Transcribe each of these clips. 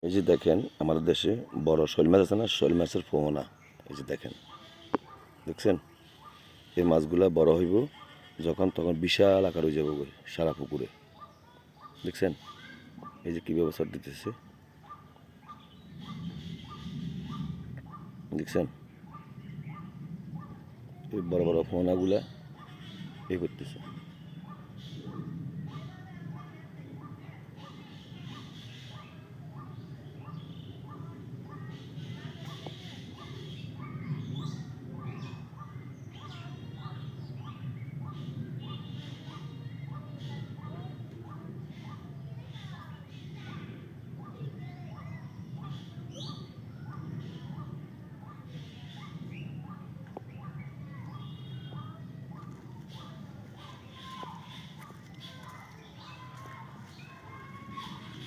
এই যে দেখেন আমাদের দেশে বড় শোল মাছ আছে না, শোল মাছের পোনা। এই যে দেখেন, দেখছেন? এই মাছগুলা বড় হইব যখন তখন বিশাল আকার হয়ে যাবে সারা পুকুরে। দেখছেন এই যে কি ব্যবস্থা দিতেছে, দেখছেন? এই বড় বড় পোনাগুলা এই করতেছে।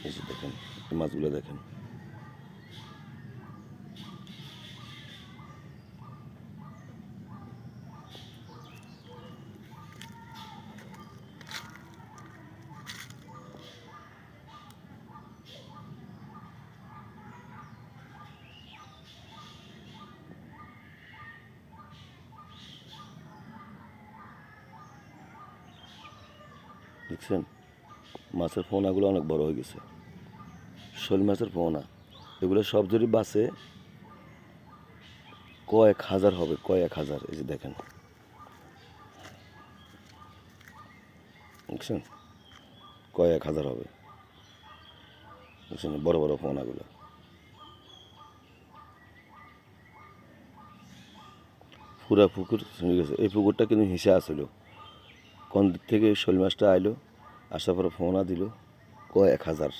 এই যে দেখেন এই মাছগুলো দেখেন। দেখছেন মাছের পোনাগুলো অনেক বড় হয়ে গেছে। শোল মাছের পোনা এগুলো সব যদি বাঁচে কয়েক হাজার হবে, কয়েক হাজার। এই যে দেখেন, দেখছেন? কয়েক হাজার হবে, দেখছেন বড় বড় পোনাগুলো। পুরা পুকুর চলে গেছে। এই পুকুরটা কিন্তু হিসা আসছিল, কোন দিক থেকে শোল মাছটা আইলো, আসার পরে ফোনা দিল কয়েক হাজার।